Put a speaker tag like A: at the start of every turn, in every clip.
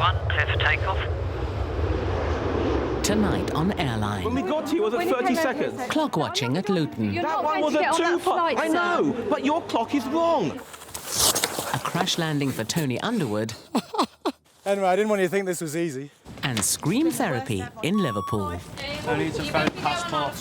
A: 1, clear for takeoff.
B: Tonight on Airline.
C: When we got here, it was at 30 seconds.
B: Clock watching at Luton.
C: That one was at 2 past. I know, but your clock is wrong.
B: A crash landing for Tony Underwood.
D: Anyway, I didn't want you to think this was easy.
B: And scream therapy in Liverpool.
E: I need to phone passport.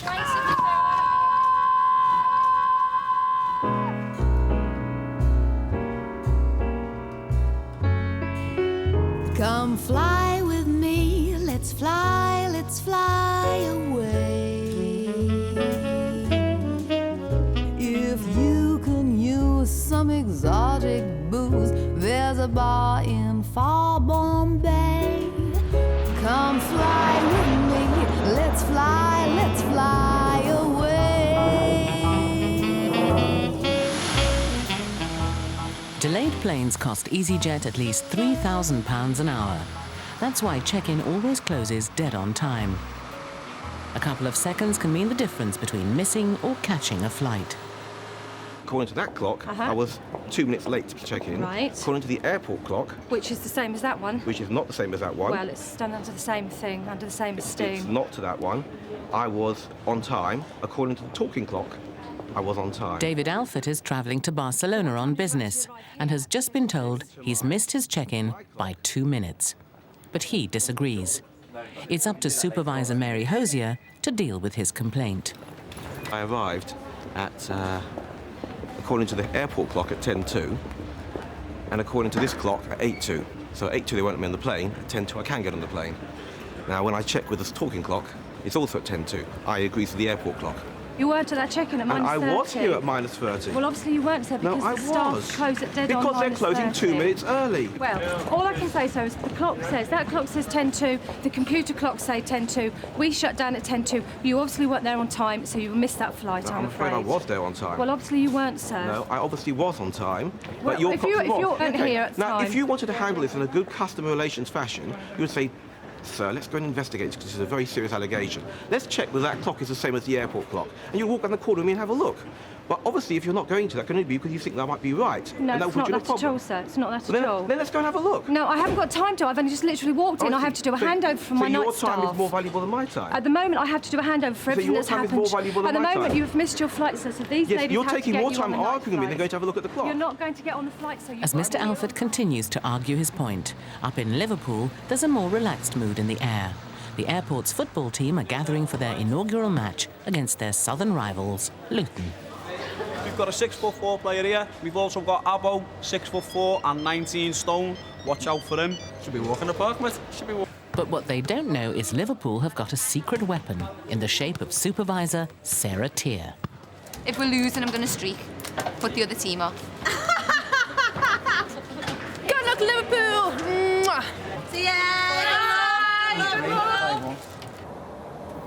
F: Come fly with me, let's fly away. If you can use some exotic booze, there's a bar in far Bombay. Come fly with me, let's fly away.
B: Delayed planes cost EasyJet at least £3,000 an hour. That's why check-in always closes dead on time. A couple of seconds can mean the difference between missing or catching a flight.
C: According to that clock, I was 2 minutes late to check in.
G: Right.
C: According to the airport clock,
G: Which is the same as that one.
C: which is not the same as that one.
G: Well, it's done under the same thing, under the same
C: It's
G: esteem.
C: not to that one. I was on time. According to the talking clock, I was on time.
B: David Alfert is travelling to Barcelona on business and has just been told he's missed his check-in by 2 minutes. But he disagrees. It's up to supervisor Mary Hosier to deal with his complaint.
C: I arrived at, according to the airport clock, at 10:02, and according to this clock, at 8:02. So at 8:02 they won't let me on the plane. At 10:02 I can get on the plane. Now, when I check with this talking clock, it's also at 10:02. I agree to the airport clock.
G: You weren't at that check-in at
C: And
G: minus
C: I
G: 30.
C: was here at minus 30.
G: Well, obviously you weren't, sir,
C: No,
G: because
C: I
G: the staff
C: was.
G: close at dead on
C: Because they're
G: minus
C: closing
G: 30.
C: 2 minutes early.
G: Well, all I can say, sir, is the clock says, that clock says 10:02, the computer clocks say 10:02, we shut down at 10:02. You obviously weren't there on time, so you missed that flight,
C: No,
G: I'm
C: afraid I was there on time.
G: Well, obviously you weren't, sir.
C: No, I obviously was on time,
G: Well,
C: but your
G: if
C: clock's
G: you- if
C: wrong.
G: you weren't here at the
C: now,
G: time-
C: if you wanted to handle this in a good customer relations fashion, you would say, sir, let's go and investigate this because this is a very serious allegation. Let's check whether that clock is the same as the airport clock. And you walk down the corner with me and have a look. But obviously, if you're not going to, that can only be because you think that might be right.
G: No,
C: and that
G: it's
C: will
G: not
C: put you in a
G: that at
C: problem.
G: all, sir. It's not that
C: Well,
G: at all.
C: then let's go and have a look.
G: No, I haven't got time to. I've only just literally walked in. I have to do a handover from my night
C: So
G: staff.
C: your time is more valuable than my time?
G: At the moment, I have to do a handover for everything
C: your
G: that's
C: time is
G: happened.
C: more valuable than
G: At the
C: my
G: moment,
C: time?
G: you've missed your flight, sir, so these
C: Yes,
G: ladies
C: you're
G: have to
C: taking
G: get
C: more
G: you
C: time
G: on the night
C: arguing with me than
G: flight.
C: going to have a look at the clock.
G: You're not going to get on the flight, so
B: As Mr. Alfert continues to argue his point, up in Liverpool, there's a more relaxed mood in the air. The airport's football team are gathering for their inaugural match against their southern rivals, Luton.
E: We've got a 6'4" player here. We've also got Abbo, 6'4" and 19 stone. Watch out for him. Should be walking the park, mate. Should be.
B: But what they don't know is Liverpool have got a secret weapon in the shape of supervisor Sarah Tier.
H: If we're losing, I'm going to streak. Put the other team off.
F: Good luck, Liverpool! Mwah. See ya!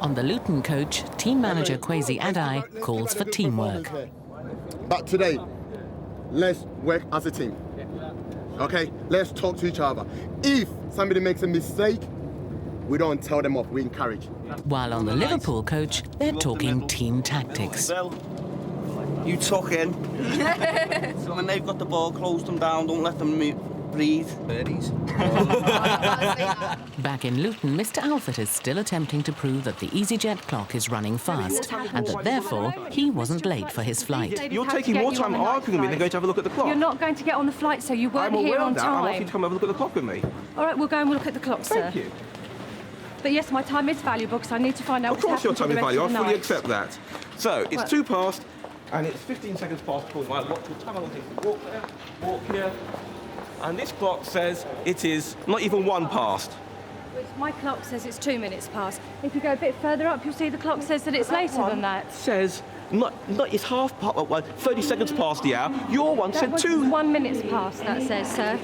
B: On the Luton coach, team manager Kwesi Adai calls for teamwork.
I: But today, let's work as a team. Okay? Let's talk to each other. If somebody makes a mistake, we don't tell them off, we encourage.
B: While on the Liverpool coach, they're talking team tactics.
E: You tuck in. So when they've got the ball, close them down. Don't let them breathe. Birdies.
B: Back in Luton, Mr. Alfert is still attempting to prove that the EasyJet clock is running fast and that therefore he wasn't late for his flight.
C: You're taking more time arguing with me than going to have a look at the clock.
G: You're not going to get on the flight, so you weren't
C: I'm
G: here
C: aware
G: on
C: of that. I'm asking you
G: time.
C: to come have a look at the clock with me.
G: All right, we'll go and we'll look at the clock, sir.
C: Thank you.
G: But yes, my time is valuable because I need to find out
C: Of course your
G: what's
C: time
G: happened
C: is
G: for the
C: valuable. I
G: rest of
C: fully
G: the night.
C: accept that. So, it's
G: Well-
C: 2 past, and it's 15 seconds past according to my watch. What time I will take to walk there, walk here. And this clock says it is not even 1 past.
G: My clock says it's 2 minutes past. If you go a bit further up, you'll see the clock says that it's later than that.
C: Says, not it's half past, well, 30 seconds past the hour. Your one
G: That
C: said
G: was
C: 2.
G: 1 minute past, that says, sir.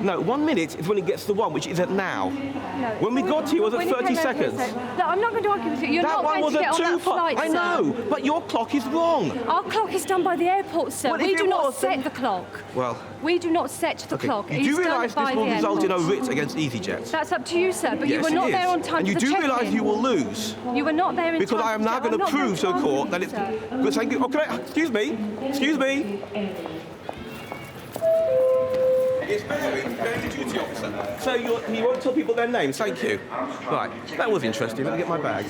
C: No, 1 minute is when it gets to 1, which is at now.
G: No,
C: When we got here, it was at
G: when you
C: 30
G: came over here,
C: seconds.
G: sir. Look, I'm not going to argue with you. You're
C: That
G: not
C: one
G: going
C: was
G: to get
C: at
G: on
C: 2
G: that flight,
C: past. I
G: sir.
C: know, but your clock is wrong.
G: Our clock is done by the airport, sir.
C: Well,
G: We
C: if
G: do
C: it
G: not
C: was,
G: set
C: then-
G: the clock.
C: Well,
G: We do not set the
C: okay.
G: clock.
C: You
G: It's
C: do
G: done
C: realise
G: by
C: this will
G: the
C: result in a
G: airport.
C: writ against EasyJet?
G: That's up to you, sir, but
C: Yes,
G: you were
C: it
G: not there
C: is.
G: on time
C: And you
G: for the
C: do
G: check-in.
C: realise you will lose.
G: You were not there in
C: Because
G: time
C: I am
G: for
C: now
G: the-
C: going to
G: I'm not
C: prove to the
G: argue
C: court
G: with
C: that
G: you,
C: it's...
G: sir.
C: But thank you. Oh, can I... Excuse me. Excuse me. It's Mary, the duty officer. So you won't tell people their names, thank you. Right, that was interesting. Let me get my bag.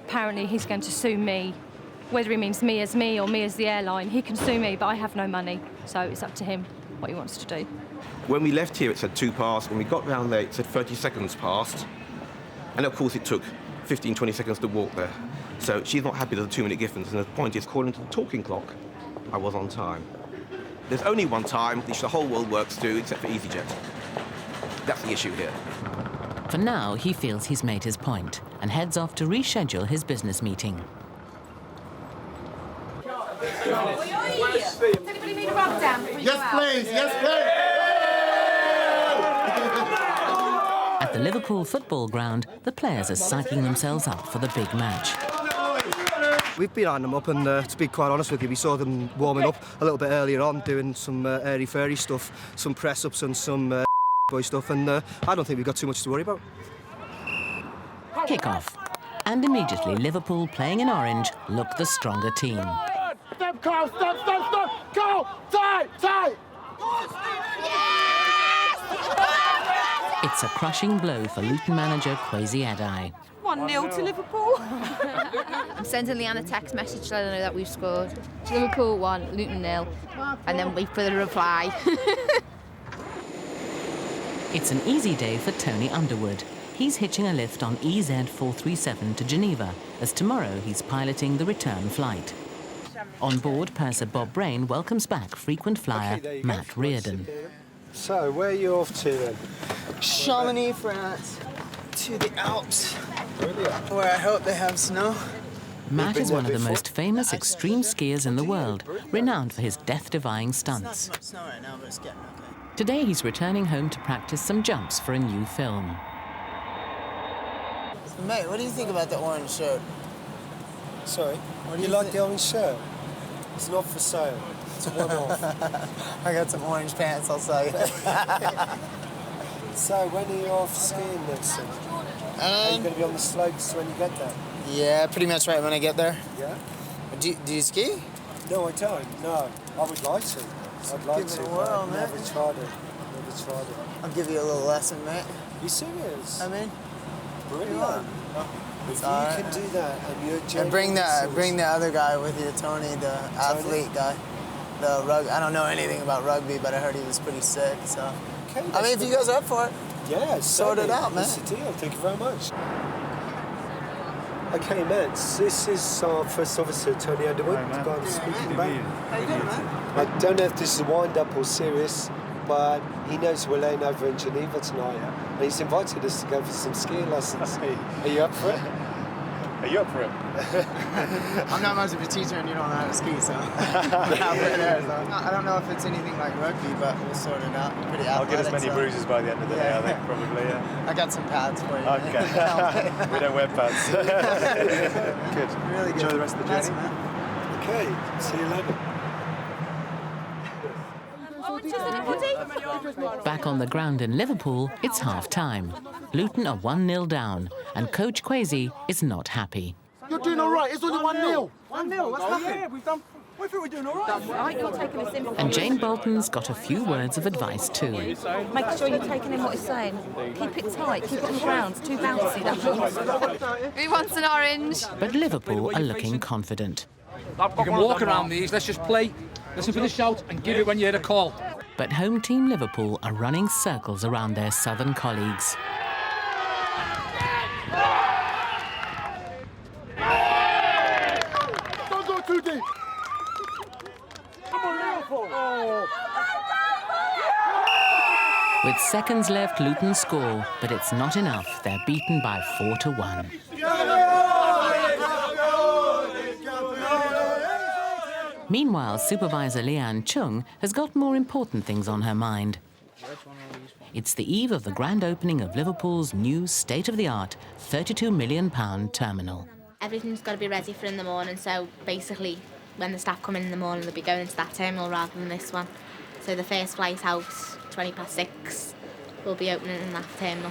G: Apparently he's going to sue me. Whether he means me as me or me as the airline, he can sue me, but I have no money. So it's up to him what he wants to do.
C: When we left here, it said 2 past. When we got round there, it said 30 seconds past. And of course, it took 15, 20 seconds to walk there. So she's not happy there's a 2-minute difference. And the point is, according to the talking clock, I was on time. There's only one time which the whole world works to, except for EasyJet. That's the issue here.
B: For now, he feels he's made his point and heads off to reschedule his business meeting.
F: Does anybody need a rub down?
I: Yes, please. Yes, please.
B: At the Liverpool football ground, the players are psyching themselves up for the big match.
A: We've been eyeing them up, and to be quite honest with you, we saw them warming up a little bit earlier on, doing some airy-fairy stuff, some press-ups and some boy stuff, and I don't think we've got too much to worry about.
B: Kickoff. And immediately, Liverpool, playing in orange, look the stronger team.
I: Step, Carl, step, go! Tie!
B: It's a crushing blow for Luton manager Kwesi Edai.
F: 1-0 to Liverpool.
H: I'm sending Leanne a text message to let her know that we've scored. Liverpool 1, Luton 0, and then wait for the reply.
B: It's an easy day for Tony Underwood. He's hitching a lift on EZ437 to Geneva, as tomorrow he's piloting the return flight. On board, purser Bob Brain welcomes back frequent flyer Matt Reardon.
D: So, where are you off to then?
J: Chamonix, France, to the Alps, where I hope they have snow.
B: Matt is one of the most famous extreme skiers in the world, renowned for his death-defying stunts.
J: Not so much snow right now, but it's getting okay.
B: Today he's returning home to practice some jumps for a new film.
J: Mate, what do you think about the orange shirt?
D: Sorry?
J: What do
D: you like the orange shirt? It's not for sale. It's a one-off.
J: I got some orange pants, I'll sell you.
D: So, when are you off skiing next week? Are you going to be on the slopes when you get there?
J: Yeah, pretty much right when I get there.
D: Yeah?
J: Do you ski?
D: No, I don't. No, I would like to. I'd like
J: Give it
D: to,
J: a
D: but
J: whirl,
D: I've
J: man.
D: never tried it. Never tried it.
J: I'll give you a little lesson, mate.
D: You serious?
J: I mean,
D: Brilliant. If you
J: alright.
D: can do that and you're
J: and
D: genuinely
J: bring the other guy with you, Tony, the athlete guy. The I don't know anything about rugby, but I heard he was pretty sick, so.
D: Okay,
J: I mean, if you guys are up for it.
D: Yeah,
J: sort it out, man.
D: That's the deal. Thank you very much. Okay, Matt, this is our first officer, Tony Underwood, the guy I'm speaking about.
J: How you doing, man?
D: I don't know if this is a wind-up or serious, but he knows we're laying over in Geneva tonight, and he's invited us to go for some skiing lessons. Are you up for it?
K: Are you up for it?
J: I'm not much of a teacher and you don't know how to ski, so I don't know if it's anything like rugby, but we'll sort it out. Pretty athletic,
K: I'll get as many bruises by the end of the day, I think, probably, yeah.
J: I got some pads for you.
K: Okay. We don't wear pads. Good.
J: Really good.
K: Enjoy the rest of the journey.
J: Man.
D: Okay, see you later.
B: Back on the ground in Liverpool, it's half-time. Luton are 1-0 down, and coach Kwesi is not happy.
I: You're doing all right. It's only 1-0.
J: 1-0, what's happened?
E: Yeah, we think we're doing all right.
F: Right, you're taking this in.
B: And Jane Bolton's got a few words of advice too.
F: Make sure you're taking in what he's saying. Keep it tight, keep it on the ground. It's too bouncy, that means.
H: Who wants an orange?
B: But Liverpool are looking confident.
L: You can walk around these, let's just play, listen for the shout and give it when you hear the call.
B: But home team Liverpool are running circles around their southern colleagues.
I: Don't go too deep. Come on, Liverpool. Oh.
B: With seconds left, Luton score, but it's not enough. They're beaten by 4-1. Meanwhile, supervisor Leanne Chung has got more important things on her mind. It's the eve of the grand opening of Liverpool's new state-of-the-art £32 million terminal.
H: Everything's got to be ready for in the morning, so basically when the staff come in the morning they'll be going into that terminal rather than this one. So the first flight out, 6:20, will be opening in that terminal.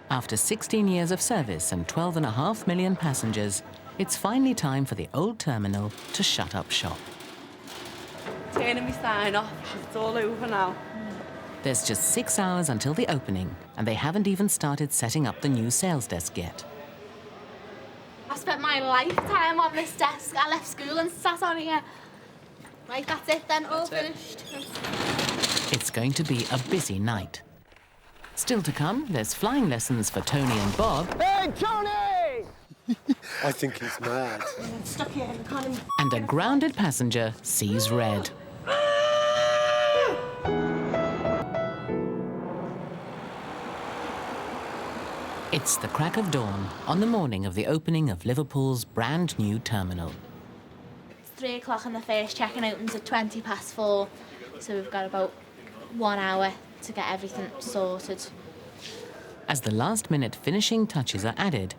B: After 16 years of service and 12.5 million passengers, it's finally time for the old terminal to shut up shop.
F: Turning me sign off. It's all over now.
B: There's just 6 hours until the opening, and they haven't even started setting up the new sales desk yet.
H: I spent my lifetime on this desk. I left school and sat on here. Right, that's it then, all finished.
B: It's going to be a busy night. Still to come, there's flying lessons for Tony and Bob.
D: Hey, Tony! I think he's mad.
F: Stuck here and kind of...
B: And a grounded passenger sees red. It's the crack of dawn on the morning of the opening of Liverpool's brand new terminal.
H: It's 3 o'clock and the first check-in opens at 4:20, so we've got about 1 hour to get everything sorted.
B: As the last-minute finishing touches are added,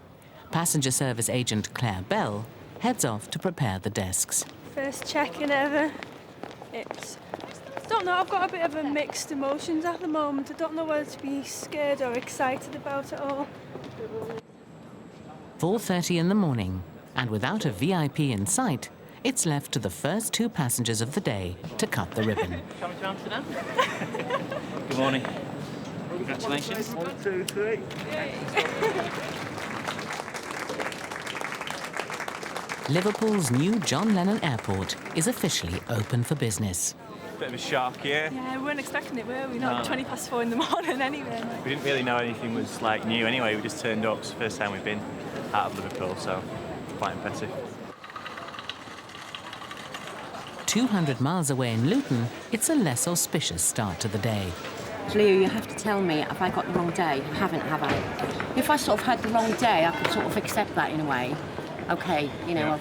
B: passenger service agent Claire Bell heads off to prepare the desks.
G: First check-in ever. I don't know, I've got a bit of a mixed emotions at the moment. I don't know whether to be scared or excited about it all.
B: 4:30 in the morning, and without a VIP in sight, it's left to the first 2 passengers of the day to cut the ribbon.
M: Coming to Amsterdam? Good morning. Congratulations. 1, 2, 3.
B: Liverpool's new John Lennon Airport is officially open for business.
M: Bit of a shock, yeah.
G: Yeah, we weren't expecting it, were we? Not 4:20 in the morning anyway.
M: We didn't really know anything was like new anyway. We just turned up. It's the first time we've been out of Liverpool, so quite impressive.
B: 200 miles away in Luton, it's a less auspicious start to the day.
N: Leo, you have to tell me if I got the wrong day. I haven't, have I? If I sort of had the wrong day, I could sort of accept that in a way. Okay, you know,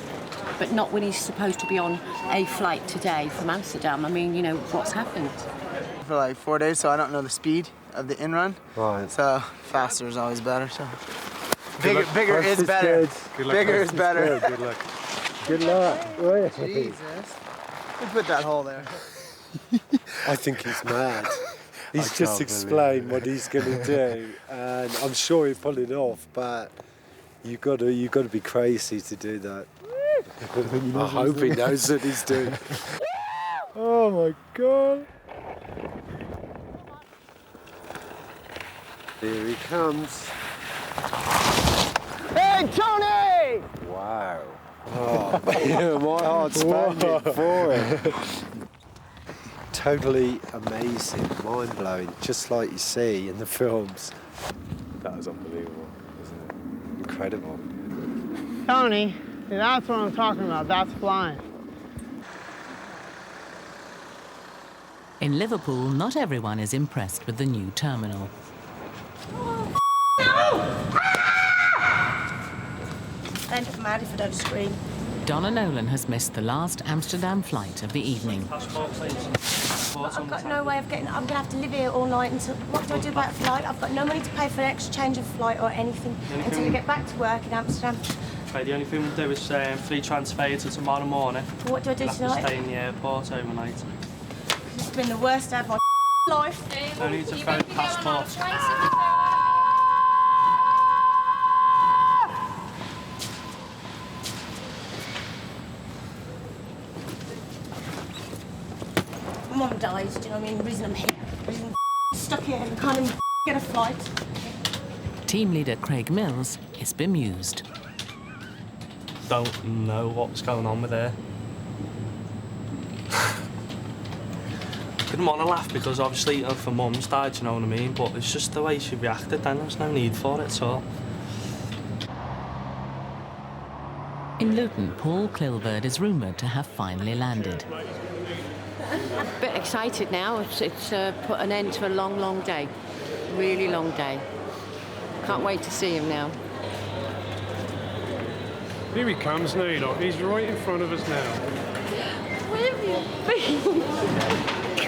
N: but not when he's supposed to be on a flight today from Amsterdam. I mean, you know, what's happened?
J: For like 4 days, so I don't know the speed of the in-run.
D: Right.
J: So faster is always better. So bigger is better. Bigger is better.
D: Good luck. Good luck.
J: Jesus. We put that hole there.
D: I think he's mad. He's just explained what he's going to do, and I'm sure he'll pull it off. But you got to be crazy to do that. I hope he knows what he's doing. Oh my God! Here he comes. Hey, Tony! Wow. Oh, my heart's pounding for it. Totally amazing, mind-blowing, just like you see in the films. That was unbelievable, wasn't it? Incredible.
J: Tony, that's what I'm talking about. That's flying.
B: In Liverpool, not everyone is impressed with the new terminal.
F: End up mad if I don't scream.
B: Donna Nolan has missed the last Amsterdam flight of the evening.
F: I've got no way of getting... I'm going to have to live here all night until... What do I do about a flight? I've got no money to pay for an exchange of flight or anything until I get back to work in Amsterdam.
M: Okay, the only thing we'll do is free transfer you to tomorrow morning.
F: What do I do
M: You'll
F: tonight?
M: have to stay in the airport overnight.
F: It's been the worst day of my life.
M: I need to throw the passport.
F: Mum died, do you know what I mean? The reason I'm here. The reason I'm stuck here and can't even get a flight.
B: Team leader Craig Mills is bemused.
M: Don't know what's going on with her. Didn't want to laugh because obviously for Mum's died, you know what I mean? But it's just the way she reacted then, there's no need for it at all.
B: In Luton, Paul Kilbird is rumoured to have finally landed.
N: A bit excited now. It's put an end to a long, long day. Really long day. Can't wait to see him now.
O: Here he comes now, look. He's right in front of us now.
N: Where have you been?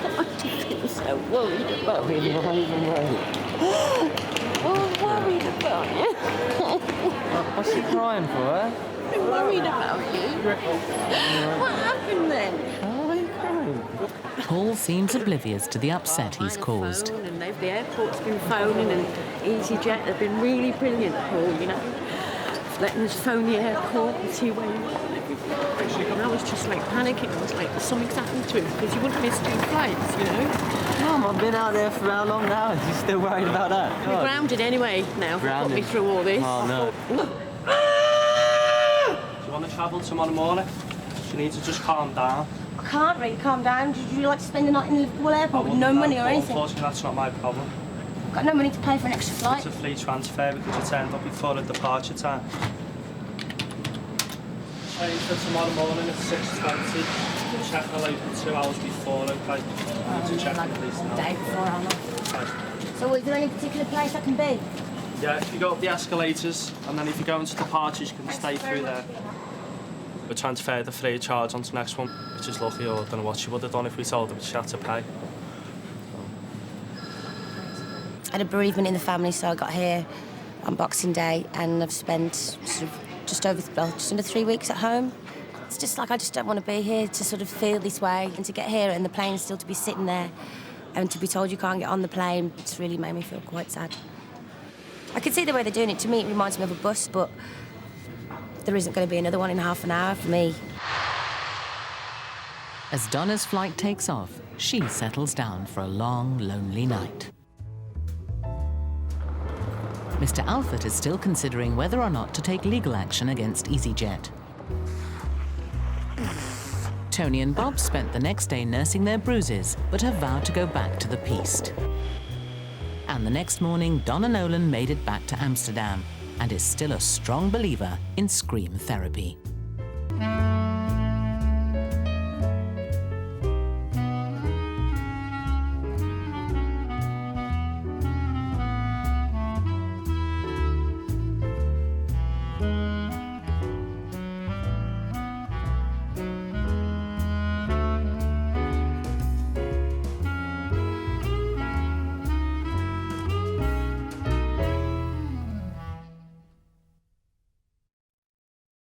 N: God, I've been so worried about him. Oh, worried about you.
M: What's she crying for, eh?
N: I'm worried about you. What happened then?
M: Why are you crying?
B: Paul seems oblivious to the upset he's caused.
N: And the airport's been phoning and EasyJet have been really brilliant, Paul, you know. letting us phone the airport and see where he was and everything. And I was just like panicking. I was like, something's happened to him because he wouldn't miss 2 flights, you know.
P: Mum, I've been out there for how long now? Is he still worried about that?
N: We're grounded anyway now. Got me through all this.
P: Oh no.
E: Do you want to travel tomorrow morning? You need to just calm down.
F: I can't really calm down. Would you like to spend the night in Liverpool Airport with no money or anything?
E: Unfortunately, that's not my problem.
F: I've got no money to pay for an extra flight.
E: It's a free transfer because you turned up before the departure time. Train for tomorrow morning at 6:20. Check will open 2 hours before, okay? I need to check at least now.
F: Day before, I'm not. So is there any particular place I can be?
E: Yeah, if you go up the escalators, and then if you go into departures, you can stay through there. We transferred the free charge onto the next one, which is lucky, or I don't know what she would have done if we told her she had to pay.
F: I had a bereavement in the family, so I got here on Boxing Day, and I've spent sort of just under 3 weeks at home. It's just like I just don't want to be here to sort of feel this way, and to get here and the plane still to be sitting there and to be told you can't get on the plane, it's really made me feel quite sad. I can see the way they're doing it. To me, it reminds me of a bus, but there isn't going to be another one in half an hour for me.
B: As Donna's flight takes off, she settles down for a long, lonely night. Mr. Alfert is still considering whether or not to take legal action against EasyJet. Tony and Bob spent the next day nursing their bruises, but have vowed to go back to the piste. And the next morning, Donna Nolan made it back to Amsterdam and is still a strong believer in scream therapy.